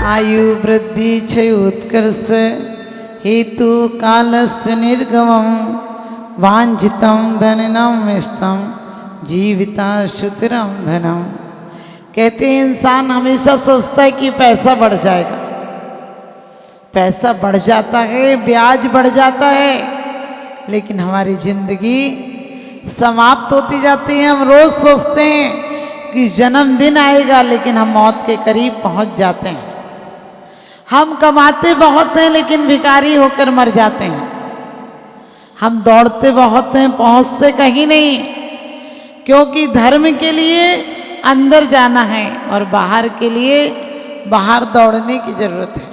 आयु वृद्धि क्षय उत्कर्ष हेतु कालस्य निर्गमं वांछितं धनिनं इष्टं जीविता श्रुतिरम धनम। कहते हैं इंसान हमेशा सोचता है कि पैसा बढ़ जाएगा, पैसा बढ़ जाता है, ब्याज बढ़ जाता है, लेकिन हमारी जिंदगी समाप्त होती जाती है। हम रोज सोचते हैं कि जन्मदिन आएगा, लेकिन हम मौत के करीब पहुंच जाते हैं। हम कमाते बहुत हैं, लेकिन भिखारी होकर मर जाते हैं। हम दौड़ते बहुत हैं, पहुंचते कहीं नहीं, क्योंकि धर्म के लिए अंदर जाना है और बाहर के लिए बाहर दौड़ने की जरूरत है।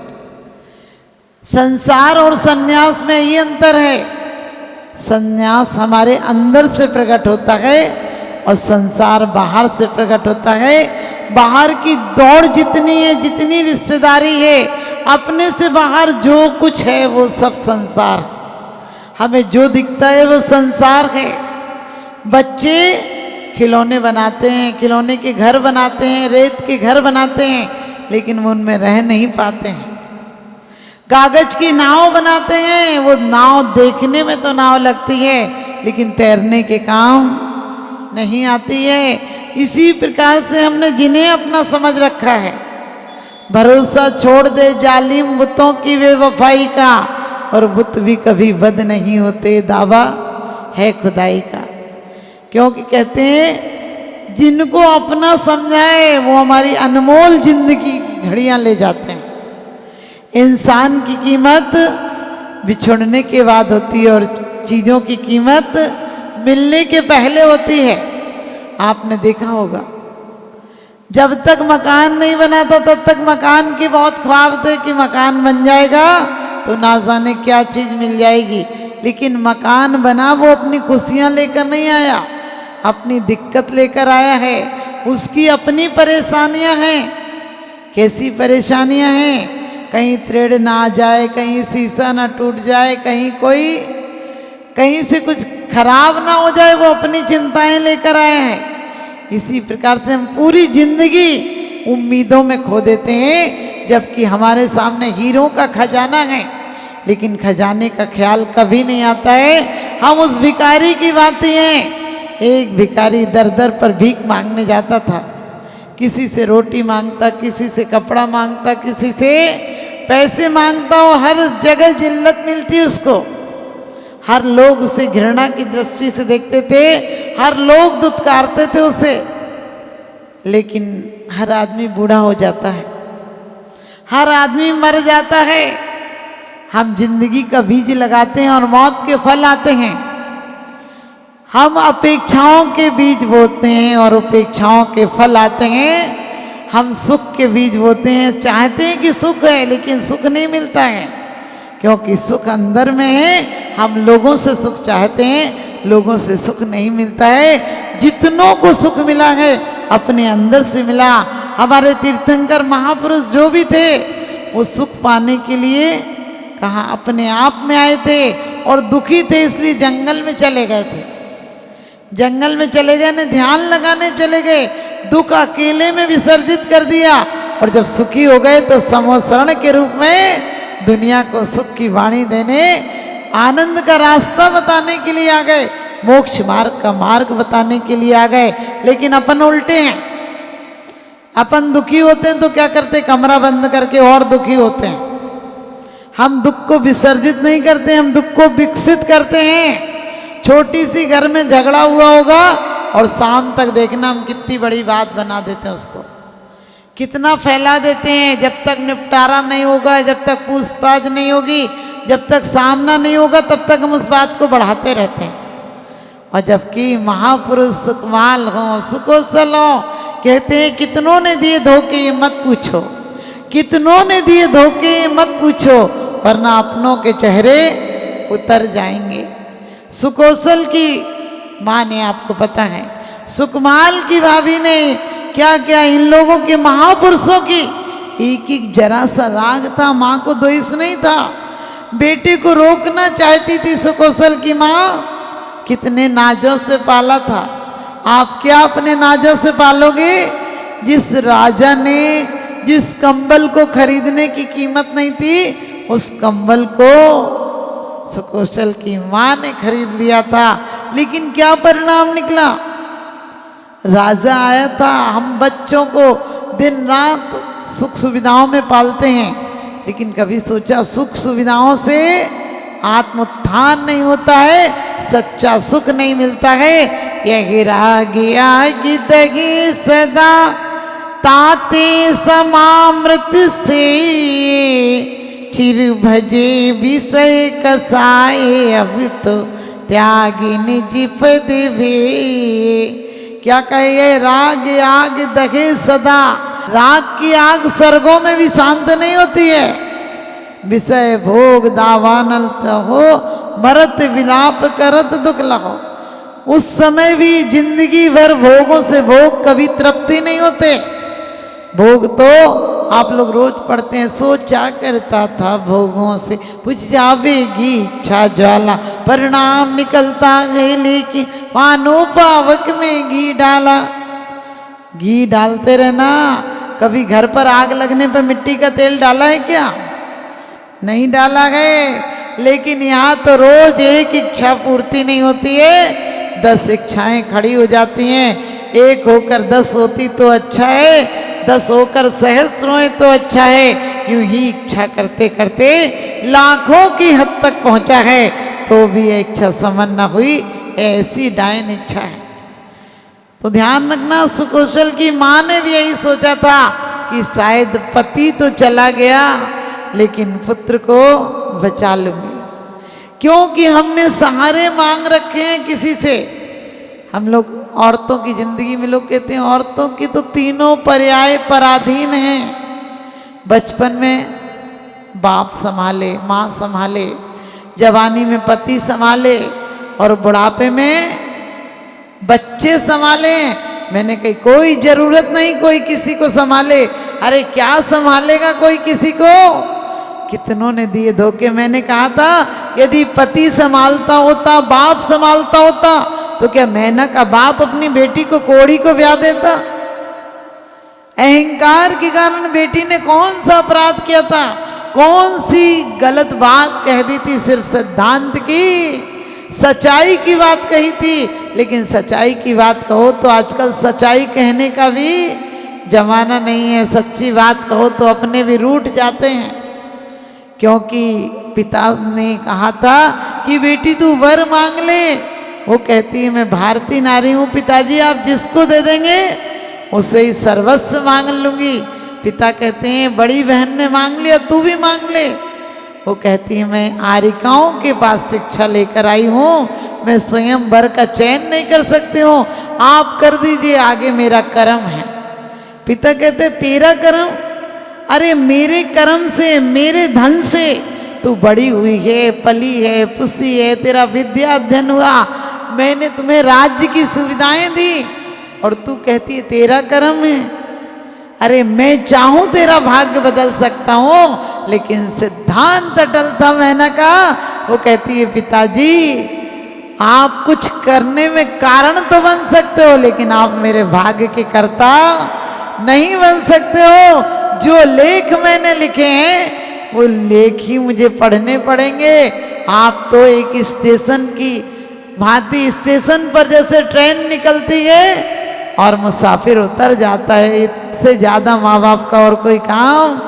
संसार और सन्यास में ये अंतर है, सन्यास हमारे अंदर से प्रकट होता है और संसार बाहर से प्रकट होता है। बाहर की दौड़ जितनी है, जितनी रिश्तेदारी है, अपने से बाहर जो कुछ है वो सब संसार। हमें जो दिखता है वो संसार है। बच्चे खिलौने बनाते हैं, खिलौने के घर बनाते हैं, रेत के घर बनाते हैं, लेकिन वो उनमें रह नहीं पाते हैं। कागज की नाव बनाते हैं, वो नाव देखने में तो नाव लगती है, लेकिन तैरने के काम नहीं आती है। इसी प्रकार से हमने जिन्हें अपना समझ रखा है, भरोसा छोड़ दे जालिम बुतों की बेवफाई का, और बुत भी कभी बद नहीं होते, दावा है खुदाई का। क्योंकि कहते हैं जिनको अपना समझाए वो हमारी अनमोल जिंदगी की घड़ियां ले जाते हैं। इंसान की कीमत बिछुड़ने के बाद होती है और चीज़ों की कीमत मिलने के पहले होती है। आपने देखा होगा, जब तक मकान नहीं बना था तब तक मकान के बहुत ख्वाब थे कि मकान बन जाएगा तो ना जाने क्या चीज़ मिल जाएगी। लेकिन मकान बना, वो अपनी खुशियाँ लेकर नहीं आया, अपनी दिक्कत लेकर आया है। उसकी अपनी परेशानियां हैं। कैसी परेशानियां हैं? कहीं त्रेड़ ना आ जाए, कहीं शीशा ना टूट जाए, कहीं से कुछ खराब ना हो जाए, वो अपनी चिंताएं लेकर आए हैं। इसी प्रकार से हम पूरी जिंदगी उम्मीदों में खो देते हैं, जबकि हमारे सामने हीरों का खजाना है, लेकिन खजाने का ख्याल कभी नहीं आता है। हम उस भिखारी की बात हैं। एक भिखारी दर दर पर भीख मांगने जाता था, किसी से रोटी मांगता, किसी से कपड़ा मांगता, किसी से पैसे मांगता, और हर जगह जिल्लत मिलती उसको। हर लोग उसे घृणा की दृष्टि से देखते थे, हर लोग दुत्कारते थे उसे। लेकिन हर आदमी बूढ़ा हो जाता है, हर आदमी मर जाता है। हम जिंदगी का बीज लगाते हैं और मौत के फल आते हैं। हम अपेक्षाओं के बीज बोते हैं और उपेक्षाओं के फल आते हैं। हम सुख के बीज बोते हैं, चाहते हैं कि सुख है, लेकिन सुख नहीं मिलता है, क्योंकि सुख अंदर में है। हम लोगों से सुख चाहते हैं, लोगों से सुख नहीं मिलता है। जितनों को सुख मिला है अपने अंदर से मिला। हमारे तीर्थंकर महापुरुष जो भी थे, वो सुख पाने के लिए कहाँ अपने आप में आए थे, और दुखी थे इसलिए जंगल में चले गए थे। जंगल में चले गए ने ध्यान लगाने चले गए, दुख अकेले में विसर्जित कर दिया, और जब सुखी हो गए तो समोसरण के रूप में दुनिया को सुख की वाणी देने, आनंद का रास्ता बताने के लिए आ गए, मोक्ष मार्ग का मार्ग बताने के लिए आ गए। लेकिन अपन उल्टे हैं। अपन दुखी होते हैं तो क्या करते? कमरा बंद करके और दुखी होते हैं। हम दुख को विसर्जित नहीं करते, हम दुख को विकसित करते हैं। छोटी सी घर में झगड़ा हुआ होगा और शाम तक देखना हम कितनी बड़ी बात बना देते हैं उसको, कितना फैला देते हैं। जब तक निपटारा नहीं होगा, जब तक पूछताछ नहीं होगी, जब तक सामना नहीं होगा, तब तक हम उस बात को बढ़ाते रहते हैं। और जबकि महापुरुष सुकमाल हों, सुकोशल हों, कहते हैं कितनों ने दिए धोखे ये मत पूछो, कितनों ने दिए धोखे ये मत पूछो, वरना अपनों के चेहरे उतर जाएंगे। सुकोशल की माँ ने, आपको पता है, सुकमाल की भाभी ने क्या क्या इन लोगों के महापुरुषों की एक एक जरा सा राग था। माँ को द्वेष नहीं था, बेटे को रोकना चाहती थी सुकोशल की माँ। कितने नाजों से पाला था। आप क्या अपने नाजों से पालोगे? जिस राजा ने जिस कंबल को खरीदने की कीमत नहीं थी, उस कंबल को सुकौशल की माँ ने खरीद लिया था। लेकिन क्या परिणाम निकला? राजा आया था। हम बच्चों को दिन रात सुख सुविधाओं में पालते हैं, लेकिन कभी सोचा सुख सुविधाओं से आत्मोत्थान नहीं होता है, सच्चा सुख नहीं मिलता है। यही राग आग दगे सदा ताते समामृत से, चिर भजे विषय कसाए अब तो त्यागी निज पद वे। क्या कहे? राग आग दगे सदा। राग की आग स्वर्गों में भी शांत नहीं होती है। विषय भोग दावानल रहो, मरत विलाप करत दुख लहो। उस समय भी जिंदगी भर भोगों से भोग कभी तृप्ति नहीं होते। भोग तो आप लोग रोज पढ़ते हैं, सोचा करता था भोगों से बुझ जावेगी इच्छा ज्वाला, परिणाम निकलता है लेकिन मानो पावक में घी डाला। घी डालते रहना। कभी घर पर आग लगने पर मिट्टी का तेल डाला है क्या? नहीं डाला है। लेकिन यहाँ तो रोज एक इच्छा पूर्ति नहीं होती है, 10 इच्छाएं खड़ी हो जाती हैं। 1 होकर 10 होती तो अच्छा है, 10 होकर सहस्त्र होए तो अच्छा है। यूं ही इच्छा करते करते लाखों की हद तक पहुंचा है, तो भी ये इच्छा समन न हुई। ऐसी डायन इच्छा है। तो ध्यान रखना, सुकौशल की माँ ने भी यही सोचा था कि शायद पति तो चला गया, लेकिन पुत्र को बचा लूंगी, क्योंकि हमने सहारे मांग रखे हैं किसी से। हम लोग औरतों की जिंदगी में लोग कहते हैं औरतों की तो तीनों पर्याय पराधीन हैं। बचपन में बाप संभाले, माँ संभाले, जवानी में पति संभाले, और बुढ़ापे में बच्चे संभाले। मैंने कही कोई जरूरत नहीं कोई किसी को संभाले। अरे क्या संभालेगा कोई किसी को? कितनों ने दिए धोखे। मैंने कहा था यदि पति संभालता होता, बाप संभालता होता, तो क्या मैना का बाप अपनी बेटी को कोड़ी को ब्याह देता? अहंकार के कारण बेटी ने कौन सा अपराध किया था? कौन सी गलत बात कह दी थी? सिर्फ सिद्धांत की, सच्चाई की बात कही थी। लेकिन सच्चाई की बात कहो तो आजकल सच्चाई कहने का भी जमाना नहीं है। सच्ची बात कहो तो अपने भी रूठ जाते हैं। क्योंकि पिता ने कहा था कि बेटी तू वर मांग ले। वो कहती है मैं भारतीय नारी हूँ पिताजी, आप जिसको दे देंगे उससे ही सर्वस्व मांग लूँगी। पिता कहते हैं बड़ी बहन ने मांग लिया, तू भी मांग ले। वो कहती है मैं आरिकाओं के पास शिक्षा लेकर आई हूँ, मैं स्वयं वर का चयन नहीं कर सकती हूँ, आप कर दीजिए, आगे मेरा कर्म है। पिता कहते तेरा कर्म? अरे मेरे कर्म से, मेरे धन से तू बड़ी हुई है, पली है, पुसी है, तेरा विद्या अध्ययन हुआ, मैंने तुम्हें राज्य की सुविधाएं दी, और तू कहती है तेरा कर्म है। अरे मैं चाहूं तेरा भाग्य बदल सकता हूं, लेकिन सिद्धांत अटल था मैंने कहा। वो कहती है पिताजी आप कुछ करने में कारण तो बन सकते हो, लेकिन आप मेरे भाग्य के कर्ता नहीं बन सकते हो। जो लेख मैंने लिखे हैं वो लेख ही मुझे पढ़ने पड़ेंगे। आप तो एक स्टेशन की भांति, स्टेशन पर जैसे ट्रेन निकलती है और मुसाफिर उतर जाता है, इससे ज़्यादा माँ बाप का और कोई काम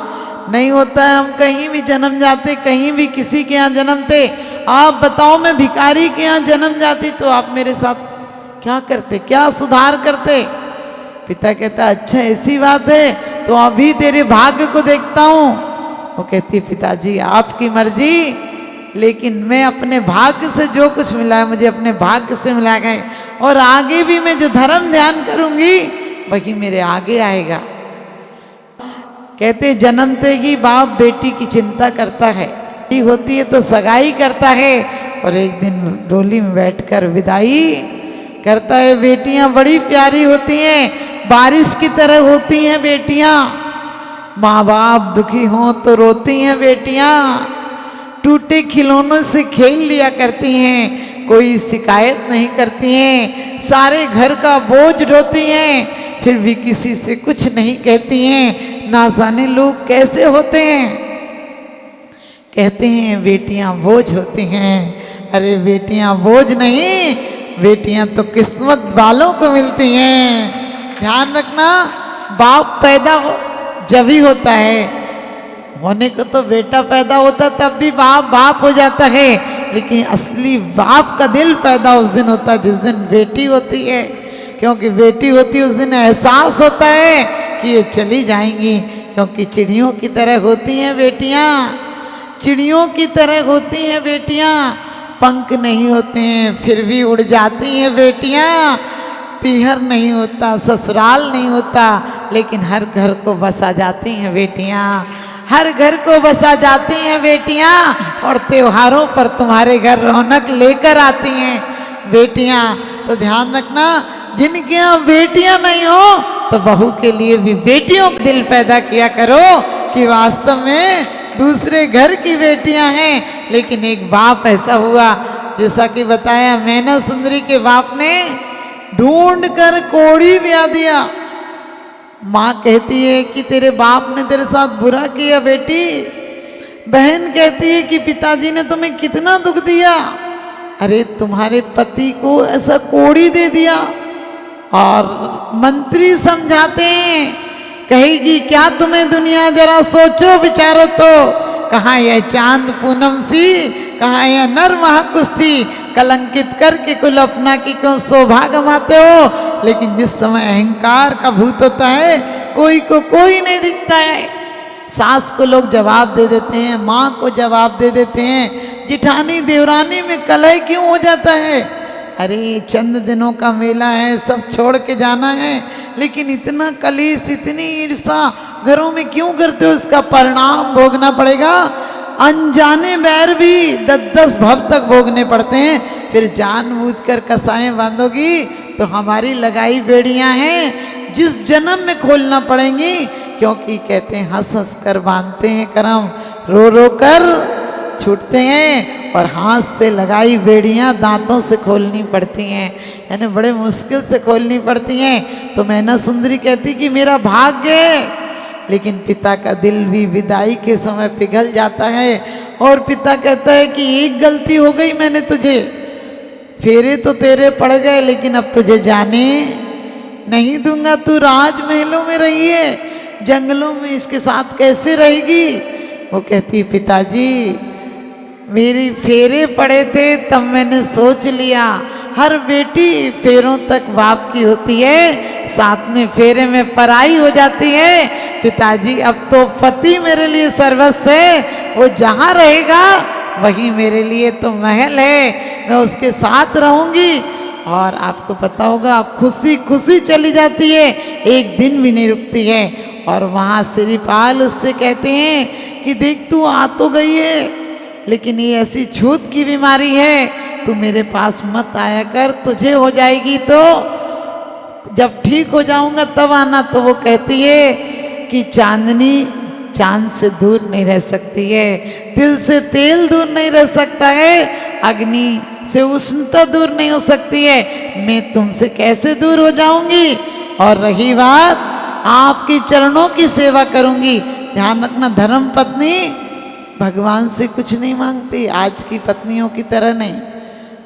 नहीं होता है। हम कहीं भी जन्म जाते, कहीं भी किसी के यहाँ जन्मते। आप बताओ मैं भिखारी के यहाँ जन्म जाती तो आप मेरे साथ क्या करते, क्या सुधार करते? पिता कहता अच्छा ऐसी बात है, तो अभी तेरे भाग्य को देखता हूँ। वो कहती पिताजी आपकी मर्जी, लेकिन मैं अपने भाग्य से जो कुछ मिला है मुझे अपने भाग्य से मिला है, और आगे भी मैं जो धर्म ध्यान करूंगी वही मेरे आगे आएगा। कहते जन्मते ही बाप बेटी की चिंता करता है, होती है तो सगाई करता है, और एक दिन डोली में बैठकर विदाई करता है। बेटियां बड़ी प्यारी होती हैं, बारिश की तरह होती हैं बेटियां। माँ बाप दुखी हों तो रोती हैं बेटियां, टूटे खिलौनों से खेल लिया करती हैं, कोई शिकायत नहीं करती हैं, सारे घर का बोझ ढोती हैं, फिर भी किसी से कुछ नहीं कहती हैं, ना जाने लोग कैसे होते हैं। कहते हैं बेटियां बोझ होती हैं। अरे बेटियां बोझ नहीं, बेटियां तो किस्मत वालों को मिलती हैं। ध्यान रखना, बाप पैदा जब ही होता है, होने को तो बेटा पैदा होता तब भी बाप हो जाता है, लेकिन असली बाप का दिल पैदा उस दिन होता है जिस दिन बेटी होती है। क्योंकि बेटी होती है उस दिन एहसास होता है कि ये चली जाएंगी, क्योंकि चिड़ियों की तरह होती हैं बेटियां, चिड़ियों की तरह होती हैं बेटियां। पंख नहीं होते हैं फिर भी उड़ जाती हैं बेटियां। पीहर नहीं होता, ससुराल नहीं होता, लेकिन हर घर को बसा जाती हैं बेटियां, हर घर को बसा जाती हैं बेटियां। और त्योहारों पर तुम्हारे घर रौनक लेकर आती हैं बेटियां। तो ध्यान रखना, जिनके यहाँ बेटियां नहीं हो तो बहू के लिए भी बेटियों का दिल पैदा किया करो कि वास्तव में दूसरे घर की बेटियां हैं। लेकिन एक बाप ऐसा हुआ, जैसा कि बताया, मैना सुंदरी के बाप ने ढूंढ कर कोड़ी ब्याह दिया। माँ कहती है कि तेरे बाप ने तेरे साथ बुरा किया बेटी। बहन कहती है कि पिताजी ने तुम्हें कितना दुख दिया। अरे तुम्हारे पति को ऐसा कोड़ी दे दिया। और मंत्री समझाते हैं, कहेगी क्या तुम्हें दुनिया, जरा सोचो विचारो तो। कहाँ यह चांद पूनम सी, कहाँ यह नर महाकुस्ती, कलंकित करके कुल अपना की क्यों शोभा गमाते हो। लेकिन जिस समय अहंकार का भूत होता है, कोई को कोई नहीं दिखता है। सास को लोग जवाब दे देते हैं, माँ को जवाब दे देते हैं, जिठानी देवरानी में कलह क्यों हो जाता है। अरे चंद दिनों का मेला है, सब छोड़ के जाना है, लेकिन इतना कलेश, इतनी ईर्षा घरों में क्यों करते हो, इसका परिणाम भोगना पड़ेगा। अनजाने बैर भी 10-10 भव तक भोगने पड़ते हैं। फिर जानबूझकर कसाएं बांधोगी तो हमारी लगाई बेड़ियां हैं, जिस जन्म में खोलना पड़ेंगी। क्योंकि कहते हैं हंस हंस कर बांधते हैं करम, रो रो कर छूटते हैं। और हाथ से लगाई बेड़ियां दांतों से खोलनी पड़ती हैं, यानी बड़े मुश्किल से खोलनी पड़ती हैं। तो मैना सुंदरी कहती कि मेरा भाग्य है, लेकिन पिता का दिल भी विदाई के समय पिघल जाता है। और पिता कहता है कि एक गलती हो गई मैंने तुझे, फेरे तो तेरे पड़ गए, लेकिन अब तुझे जाने नहीं दूंगा। तू राजमहलों में रही है, जंगलों में इसके साथ कैसे रहेगी। वो कहती पिताजी मेरी फेरे पड़े थे तब मैंने सोच लिया, हर बेटी फेरों तक बाप की होती है, साथ में फेरे में पराई हो जाती है। पिताजी अब तो पति मेरे लिए सर्वस्व है, वो जहाँ रहेगा वही मेरे लिए तो महल है, मैं उसके साथ रहूँगी। और आपको पता होगा खुशी खुशी चली जाती है, एक दिन भी नहीं रुकती है। और वहाँ श्रीपाल उससे कहते हैं कि देख तू आ तो गई है, लेकिन ये ऐसी छूत की बीमारी है, तू मेरे पास मत आया कर, तुझे हो जाएगी तो जब ठीक हो जाऊंगा तब आना। तो वो कहती है कि चांदनी चांद से दूर नहीं रह सकती है, तिल से तेल दूर नहीं रह सकता है, अग्नि से उष्णता दूर नहीं हो सकती है, मैं तुमसे कैसे दूर हो जाऊंगी। और रही बात आपके चरणों की सेवा करूंगी। ध्यान रखना, धर्म पत्नी भगवान से कुछ नहीं मांगती, आज की पत्नियों की तरह नहीं।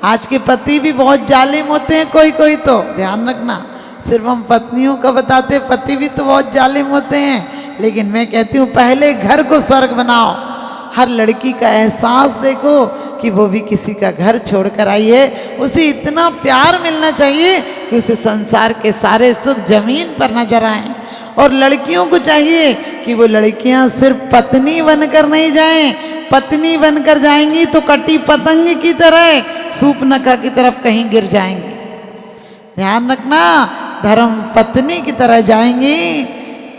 आज के पति भी बहुत जालिम होते हैं कोई कोई, तो ध्यान रखना, सिर्फ हम पत्नियों का बताते, पति भी तो बहुत जालिम होते हैं। लेकिन मैं कहती हूँ पहले घर को स्वर्ग बनाओ। हर लड़की का एहसास देखो कि वो भी किसी का घर छोड़कर आई है, उसे इतना प्यार मिलना चाहिए कि उसे संसार के सारे सुख जमीन पर नजर आए। और लड़कियों को चाहिए कि वो लड़कियां सिर्फ पत्नी बनकर नहीं जाएं, पत्नी बनकर जाएंगी तो कटी पतंग की तरह सूपनखा की तरफ कहीं गिर जाएंगी। ध्यान रखना, धर्म पत्नी की तरह जाएंगी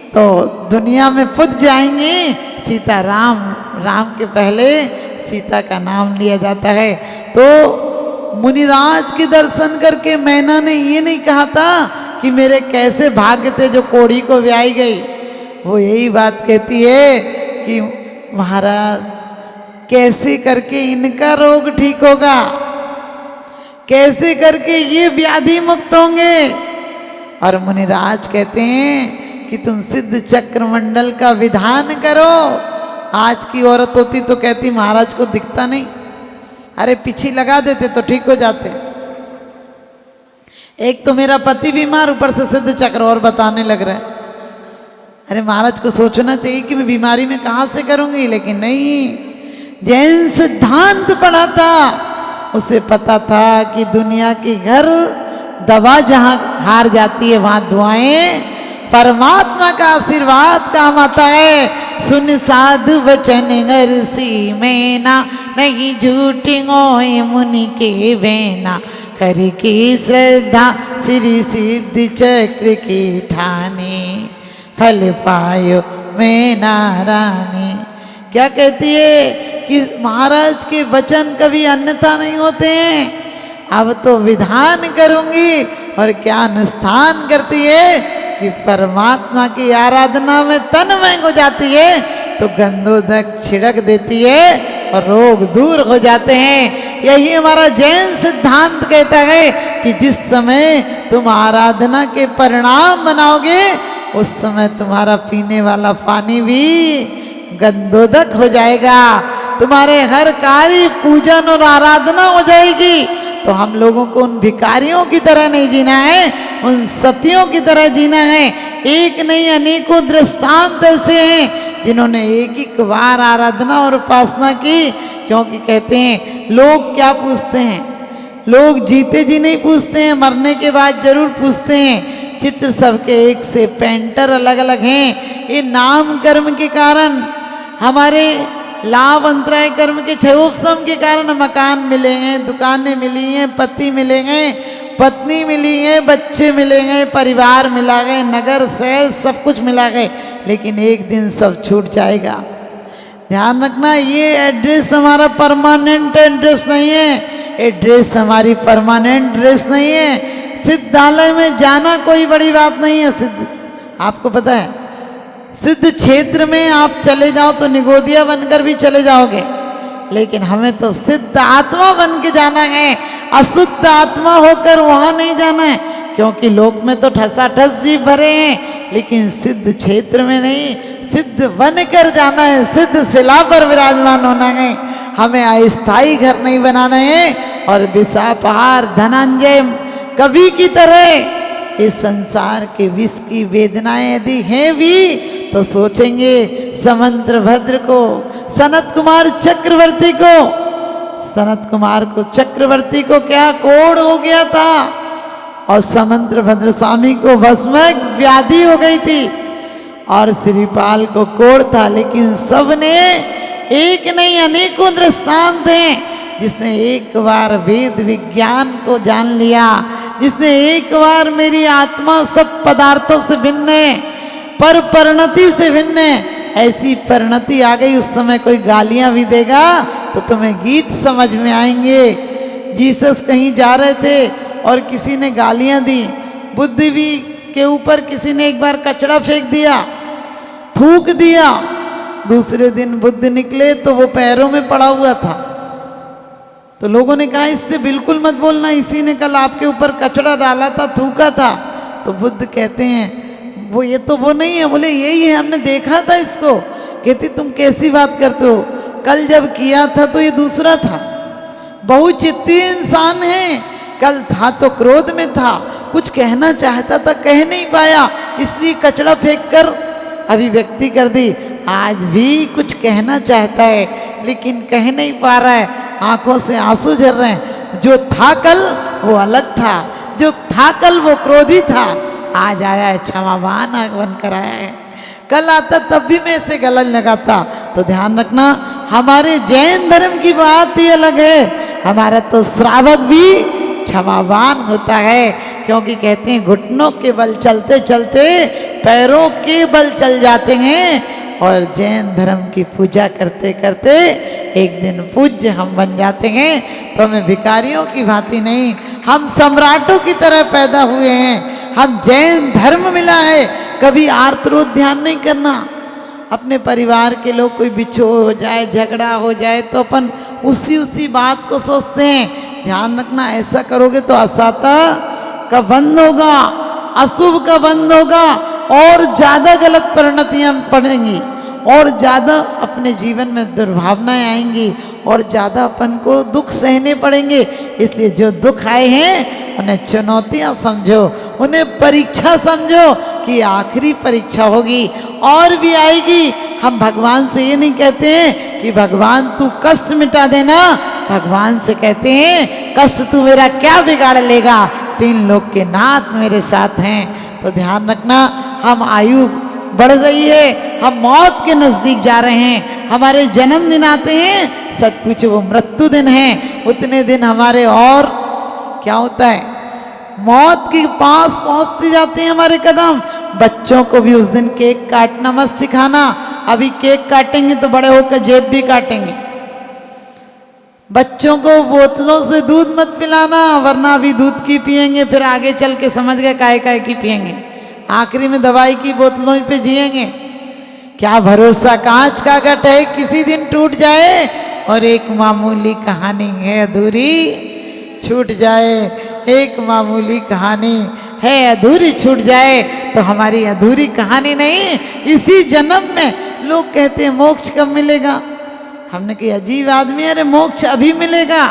तो दुनिया में पूज जाएंगी। सीता राम, राम के पहले सीता का नाम लिया जाता है। तो मुनिराज के दर्शन करके मैना ने ये नहीं कहा था कि मेरे कैसे भाग्य थे जो कोड़ी को ब्याही गई। वो यही बात कहती है कि महाराज कैसे करके इनका रोग ठीक होगा, कैसे करके ये व्याधि मुक्त होंगे। और मुनिराज कहते हैं कि तुम सिद्ध चक्र मंडल का विधान करो। आज की औरत होती तो कहती महाराज को दिखता नहीं, अरे पीछे लगा देते तो ठीक हो जाते। एक तो मेरा पति बीमार, ऊपर से सिद्ध चक्र और बताने लग रहा है। अरे महाराज को सोचना चाहिए कि मैं बीमारी में कहाँ से करूंगी, लेकिन नहीं, जैन सिद्धांत पढ़ा था, उसे पता था कि दुनिया की घर दवा जहाँ हार जाती है वहाँ दुआएं परमात्मा का आशीर्वाद काम आता है। सुन साधु वचन हरसी मैना, नहीं झूठी मोए मुनि के वेना, करके श्रद्धा श्री सिद्ध चक्र के ठाने, फल पायो मैं नारानी। क्या कहती है कि महाराज के वचन कभी अन्यथा नहीं होते हैं। अब तो विधान करूंगी, और क्या अनुष्ठान करती है कि परमात्मा की आराधना में तन्मय हो जाती है, तो गंधोदक छिड़क देती है और रोग दूर हो जाते हैं। यही हमारा जैन सिद्धांत कहता है कि जिस समय तुम आराधना के परिणाम बनाओगे, उस समय तुम्हारा पीने वाला पानी भी गंधोदक हो जाएगा, तुम्हारे हर कार्य पूजन और आराधना हो जाएगी। तो हम लोगों को उन भिखारियों की तरह नहीं जीना है, उन सतियों की तरह जीना है। एक नहीं अनेकों दृष्टांत ऐसे हैं जिन्होंने एक एक बार आराधना और उपासना की, क्योंकि कहते हैं लोग क्या पूछते हैं, लोग जीते जी नहीं पूछते हैं, मरने के बाद जरूर पूछते हैं। चित्र सबके एक से, पेंटर अलग अलग हैं। ये नाम कर्म के कारण, हमारे लाभ अंतराय कर्म के क्षयोपम के कारण मकान मिले हैं, दुकानें मिली हैं, पति मिले हैं, पत्नी मिली है, बच्चे मिले हैं, परिवार मिला गए, नगर शहर सब कुछ मिला गए, लेकिन एक दिन सब छूट जाएगा। ध्यान रखना, ये एड्रेस हमारा परमानेंट एड्रेस नहीं है, एड्रेस हमारी परमानेंट ड्रेस नहीं है। सिद्धालय में जाना कोई बड़ी बात नहीं है। सिद्ध, आपको पता है, सिद्ध क्षेत्र में आप चले जाओ तो निगोदिया बनकर भी चले जाओगे, लेकिन हमें तो सिद्ध आत्मा बन के जाना है, अशुद्ध आत्मा होकर वहां नहीं जाना है। क्योंकि लोक में तो ठसाठस जीव भरे हैं, लेकिन सिद्ध क्षेत्र में नहीं, सिद्ध बन कर जाना है, सिद्ध शिला पर विराजमान होना है। हमें अस्थायी घर नहीं बनाना है। और विषापहार धनंजय कवि की तरह इस संसार के विष की वेदनाएं यदि हैं भी, तो सोचेंगे समंत्र भद्र को, सनत कुमार चक्रवर्ती को, सनत कुमार को चक्रवर्ती को क्या कोढ़ हो गया था, और समंत्र भद्र स्वामी को भस्म व्याधि हो गई थी, और श्रीपाल को कोढ़ था। लेकिन सबने एक नहीं अनेकों दृष्टांत हैं। जिसने एक बार वेद विज्ञान को जान लिया, जिसने एक बार मेरी आत्मा सब पदार्थों से भिन्न है, पर परिणति से भिन्न है, ऐसी परिणति आ गई, उस समय कोई गालियां भी देगा तो तुम्हें गीत समझ में आएंगे। जीसस कहीं जा रहे थे और किसी ने गालियां दी, बुद्ध भी के ऊपर किसी ने एक बार कचरा फेंक दिया, थूक दिया। दूसरे दिन बुद्ध निकले तो वो पैरों में पड़ा हुआ था, तो लोगों ने कहा इससे बिल्कुल मत बोलना, इसी ने कल आपके ऊपर कचरा डाला था, थूका था। तो बुद्ध कहते हैं वो ये तो वो नहीं है, बोले यही है, हमने देखा था इसको। कहते तुम कैसी बात करते हो, कल जब किया था तो ये दूसरा था। बहुचित्ती इंसान है, कल था तो क्रोध में था, कुछ कहना चाहता था कह नहीं पाया, इसलिए कचरा फेंक कर अभिव्यक्ति कर दी। आज भी कुछ कहना चाहता है लेकिन कह नहीं पा रहा है, आंखों से आंसू झर रहे हैं। जो था कल वो अलग था, जो था कल वो क्रोधी था, आज आया है क्षमावान बनकर आया है। कल आता तब भी मैं इसे गला लगाता। तो ध्यान रखना, हमारे जैन धर्म की बात ही अलग है। हमारा तो श्रावक भी क्षमावान होता है, क्योंकि कहते हैं घुटनों के बल चलते चलते पैरों के बल चल जाते हैं। और जैन धर्म की पूजा करते करते एक दिन पूज्य हम बन जाते हैं। तो हमें भिखारियों की भांति नहीं, हम सम्राटों की तरह पैदा हुए हैं। हम जैन धर्म मिला है, कभी आर्तरोध ध्यान नहीं करना। अपने परिवार के लोग कोई बिछो हो जाए, झगड़ा हो जाए, तो अपन उसी बात को सोचते हैं। ध्यान रखना, ऐसा करोगे तो असाता का बंद होगा, अशुभ का बंद होगा, और ज़्यादा गलत परिणतियाँ पड़ेंगी, और ज़्यादा अपने जीवन में दुर्भावनाएं आएंगी, और ज़्यादा अपन को दुख सहने पड़ेंगे। इसलिए जो दुख आए हैं उन्हें चुनौतियाँ समझो, उन्हें परीक्षा समझो कि आखिरी परीक्षा होगी और भी आएगी। हम भगवान से ये नहीं कहते हैं कि भगवान तू कष्ट मिटा देना, भगवान से कहते हैं कष्ट तू मेरा क्या बिगाड़ लेगा, 3 लोक के नाथ मेरे साथ हैं। तो ध्यान रखना, हम आयु बढ़ रही है, हम मौत के नज़दीक जा रहे हैं, हमारे जन्मदिन आते हैं, सचमुच वो मृत्यु दिन है। उतने दिन हमारे और क्या होता है, मौत के पास पहुंचते जाते हैं हमारे कदम। बच्चों को भी उस दिन केक काटना मत सिखाना। अभी केक काटेंगे तो बड़े होकर जेब भी काटेंगे। बच्चों को बोतलों से दूध मत पिलाना, वरना अभी दूध की पिएंगे, फिर आगे चल के समझ गए काय काय की पिएंगे, आखिरी में दवाई की बोतलों पे जिएंगे। क्या भरोसा, कांच का घट है, किसी दिन टूट जाए, और एक मामूली कहानी है अधूरी छूट जाए। एक मामूली कहानी है अधूरी छूट जाए, तो हमारी अधूरी कहानी नहीं, इसी जन्म में लोग कहते हैं मोक्ष कब मिलेगा। हमने कहा अजीब आदमी, अरे मोक्ष अभी मिलेगा।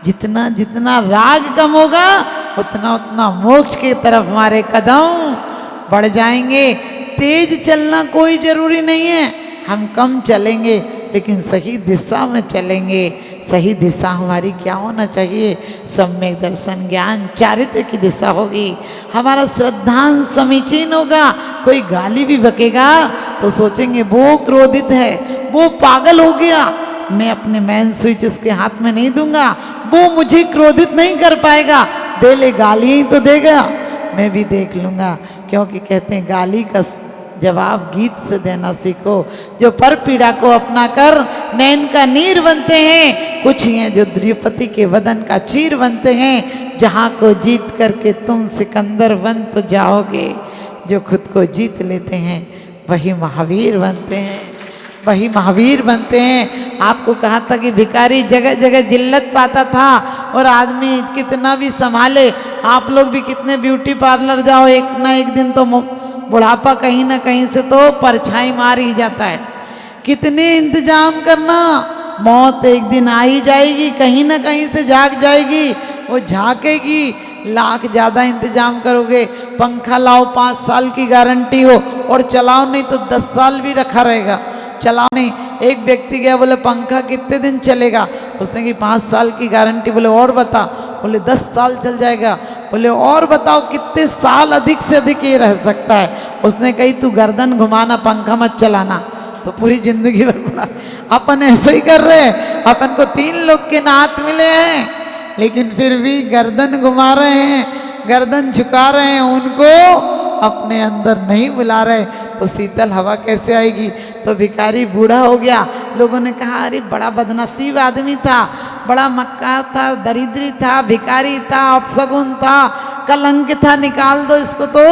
जितना जितना राग कम होगा उतना उतना मोक्ष की तरफ हमारे कदम बढ़ जाएंगे। तेज चलना कोई जरूरी नहीं है, हम कम चलेंगे लेकिन सही दिशा में चलेंगे। सही दिशा हमारी क्या होना चाहिए, सम्यक दर्शन ज्ञान चारित्र की दिशा होगी। हमारा श्रद्धांश समीचीन होगा। कोई गाली भी बकेगा तो सोचेंगे वो क्रोधित है, वो पागल हो गया, मैं अपने मेन स्विच उसके हाथ में नहीं दूंगा, वो मुझे क्रोधित नहीं कर पाएगा, दे ले गाली ही तो देगा, मैं भी देख लूँगा। क्योंकि कहते हैं गाली का जवाब गीत से देना सीखो। जो पर पीड़ा को अपना कर नैन का नीर बनते हैं, कुछ ही हैं जो द्रौपदी के वदन का चीर बनते हैं। जहाँ को जीत करके तुम सिकंदर बन तो जाओगे। जो खुद को जीत लेते हैं वही महावीर बनते हैं, वही महावीर बनते हैं। आपको कहा था कि भिखारी जगह जगह जिल्लत पाता था, और आदमी कितना भी संभाले, आप लोग भी कितने ब्यूटी पार्लर जाओ, एक ना एक दिन तो बुढ़ापा कहीं ना कहीं से तो परछाई मार ही जाता है। कितने इंतजाम करना, मौत एक दिन आ ही जाएगी, कहीं ना कहीं से जाग जाएगी, वो झांकेगी। लाख ज़्यादा इंतजाम करोगे, पंखा लाओ 5 साल की गारंटी हो, और चलाओ नहीं तो 10 साल भी रखा रहेगा। चलाओ नहीं, एक व्यक्ति गया बोले पंखा कितने दिन चलेगा, उसने कि 5 साल की गारंटी। बोले और बता, बोले 10 साल चल जाएगा। बोले और बताओ कितने साल अधिक से अधिक ये रह सकता है। उसने कही तू गर्दन घुमाना, पंखा मत चलाना। तो पूरी जिंदगी भर पड़ा। अपन ऐसे ही कर रहे हैं, अपन को 3 लोग के नाथ मिले हैं, लेकिन फिर भी गर्दन घुमा रहे हैं, गर्दन झुका रहे हैं, उनको अपने अंदर नहीं बुला रहे। तो शीतल हवा कैसे आएगी। तो भिखारी बूढ़ा हो गया, लोगों ने कहा अरे बड़ा बदनसीब आदमी था, बड़ा मक्का था, दरिद्री था, भिखारी था, अपशगुन था, कलंक था, निकाल दो इसको। तो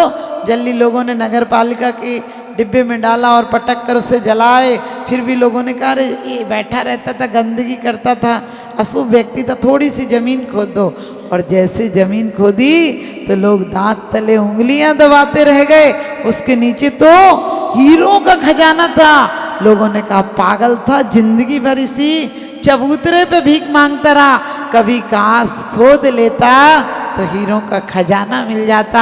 जल्दी लोगों ने नगर पालिका के डिब्बे में डाला और पटक कर उसे जलाए। फिर भी लोगों ने कहा अरे ये बैठा रहता था, गंदगी करता था, अशुभ व्यक्ति था, थोड़ी सी जमीन खोद दो। और जैसे जमीन खोदी तो लोग दांत तले उंगलियां दबाते रह गए। उसके नीचे तो हीरों का खजाना था। लोगों ने कहा पागल था, जिंदगी भर इसी चबूतरे पे भीख मांगता रहा, कभी काश खोद लेता तो हीरों का खजाना मिल जाता।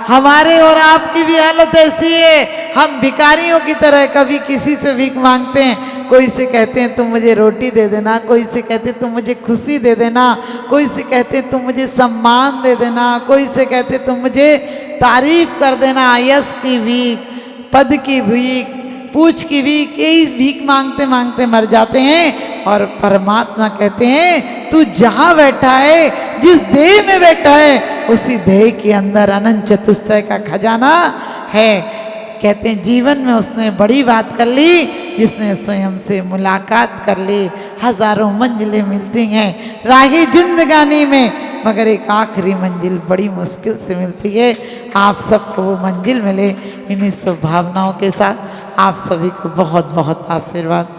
हमारे और आपकी भी हालत ऐसी है, हम भिखारियों की तरह कभी किसी से भीख मांगते हैं। कोई से कहते हैं तुम मुझे रोटी दे देना, कोई से कहते हैं तुम मुझे खुशी दे देना, कोई से कहते हैं तुम मुझे सम्मान दे देना, कोई से कहते हैं तुम मुझे तारीफ कर देना। यश की भीख, पद की भीख, पूछ की भीख, यही भीख मांगते मांगते मर जाते हैं। और परमात्मा कहते हैं तू जहाँ बैठा है, जिस देह में बैठा है, उसी देह के अंदर अनंत चतुष्टय का खजाना है। कहते हैं जीवन में उसने बड़ी बात कर ली, जिसने स्वयं से मुलाकात कर ली। हजारों मंजिलें मिलती हैं राही जिंदगानी में, मगर एक आखिरी मंजिल बड़ी मुश्किल से मिलती है। आप सबको वो मंजिल मिले। इन्हीं शुभ भावनाओं के साथ आप सभी को बहुत बहुत आशीर्वाद।